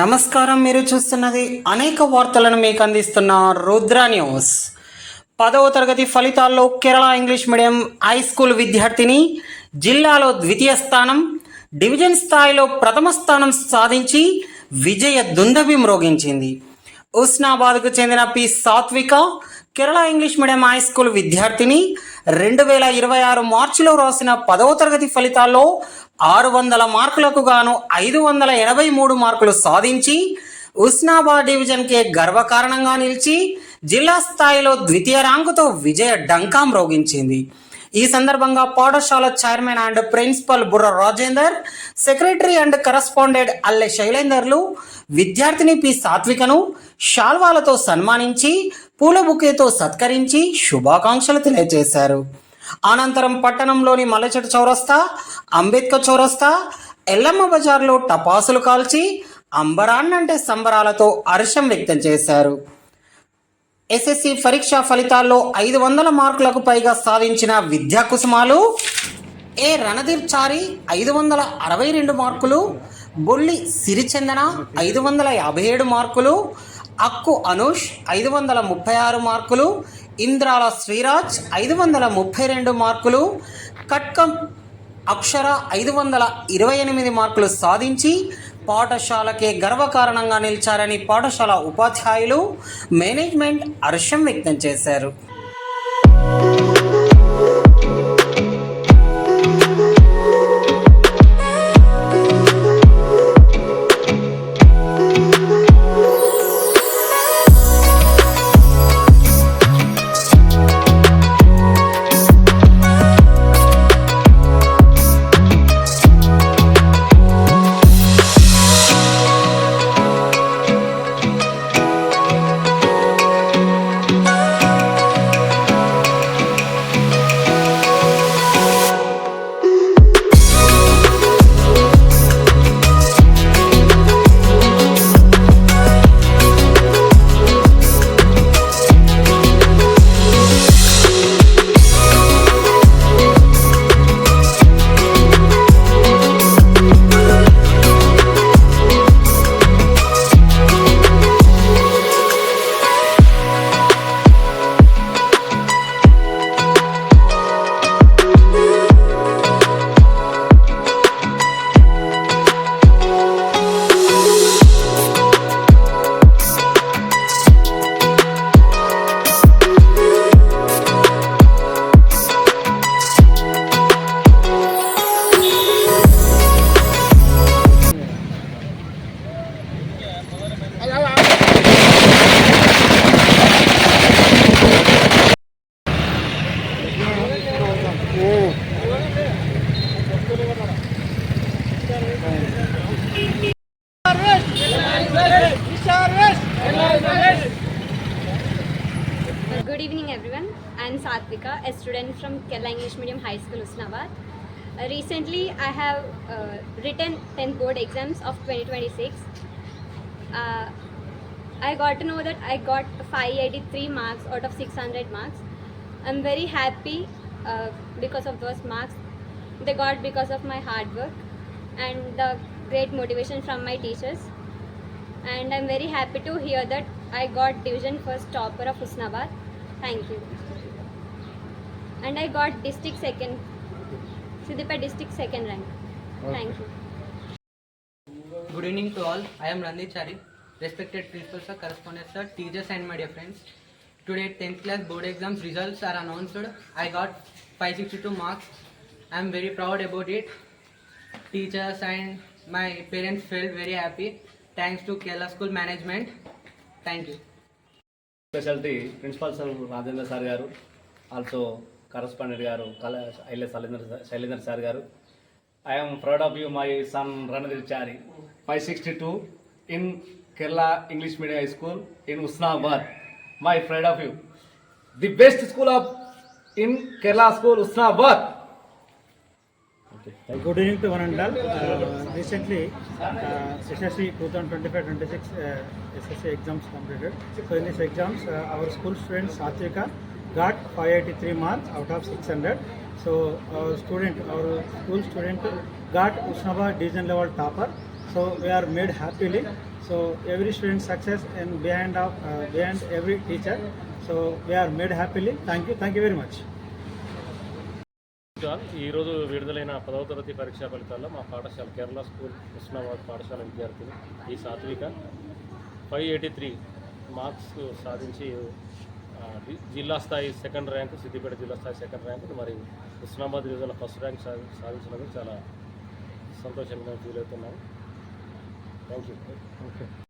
నమస్కారం. మీరు చూస్తున్నది అనేక వార్తలను మీకు అందిస్తున్న రుద్ర న్యూస్. 10వ తరగతి ఫలితాల్లో Kerala English medium high school విద్యార్థిని జిల్లాలో ద్వితీయ స్థానం, డివిజన్ స్థాయిలో ప్రథమ స్థానం సాధించి విజయ దుందభి మ్రోగించింది. ఉస్నాబాద్కు చెందిన పి సాత్విక Kerala English medium high school విద్యార్థిని 2026 మార్చిలో రాసిన 10వ తరగతి ఫలితాల్లో 600 మార్కులకు గాను 583 మార్కులు సాధించి ఉస్నాబాద్ డివిజన్కే గర్వకారణంగా నిలిచి జిల్లా స్థాయిలో ద్వితీయ ర్యాంకుతో విజయ డంకా మ్రోగించింది. ఈ సందర్భంగా పాఠశాల చైర్మన్ అండ్ ప్రిన్సిపల్ బుర్ర Rajender, secretary and correspondent Alle శైలేందర్లు విద్యార్థిని పి సాత్వికను శాల్వాలతో సన్మానించి పూల బుకేతో సత్కరించి శుభాకాంక్షలు తెలియజేశారు. అనంతరం పట్టణంలోని మల్లచెట్టు చౌరస్తా, అంబేద్కర్ చౌరస్తా, ఎల్లమ్మ బజార్లో టపాసులు కాల్చి అంబరాన్నంటే సంబరాలతో హర్షం వ్యక్తం చేశారు. ఎస్ఎస్సి పరీక్షా ఫలితాల్లో 500 మార్కులకు పైగా సాధించిన విద్యా కుసుమాలు ఏ రణధీర్ చారి 562 మార్కులు, బొల్లి సిరిచందన 557 మార్కులు, అక్కు అనూష్ 536 మార్కులు, ఇంద్రాల శ్రీరాజ్ 532 మార్కులు, కట్కం అక్షర 528 మార్కులు సాధించి పాఠశాలకే గర్వకారణంగా నిలిచారని పాఠశాల ఉపాధ్యాయులు, మేనేజ్మెంట్ హర్షం వ్యక్తం చేశారు. Good evening everyone. I am Satvika, a student from Kerala English Medium High School, Usnabad. Recently I have written 10th board exams of 2026. I got to know that I got 583 marks out of 600 marks. I'm very happy because of those marks. They got because of my hard work and the great motivation from my teachers. And I'm very happy to hear that I got division first topper of Usnabad. Thank you. And I got district second, Siddipet district second rank. Thank you. Good evening to all. I am Ranjit Chari, respected principal sir, correspondent sir, teachers and my dear friends. Today 10th class board exams results are announced. I got 562 marks. I am very proud about it. Teachers and my parents felt very happy. Thanks to Kerala School management. Thank you. Speciality principal sir Rajendra sir గారు, also correspondent గారు ILS Shailender sir గారు. I'm proud of you my son Randhir Chari, 562 in Kerala English medium high school in Usnabad. My proud of you, the best school of in Kerala school Usnabad. Good evening to one and all. Recently, SSC 2025-26 SSC exams completed. So in these exams, our school student Satvika got 583 marks out of 600. So our school student got Usnabad division level topper. So we are made happily. So every student success and behind every teacher. So we are made happily. Thank you very much. ఈరోజు విడుదలైన 10వ తరగతి పరీక్షా ఫలితాల్లో మా పాఠశాల Kerala school Osmanabad పాఠశాల విద్యార్థిని ఈ సాత్విక 583 మార్క్స్ సాధించి జిల్లా స్థాయి సెకండ్ ర్యాంకు, సిద్దిపేట జిల్లా స్థాయి సెకండ్ ర్యాంకు మరియు ఉస్మానాబాద్ డివిజన్లో ఫస్ట్ ర్యాంక్ సాధించినందుకు చాలా సంతోషంగా ఫీల్ అవుతున్నాను. Thank you.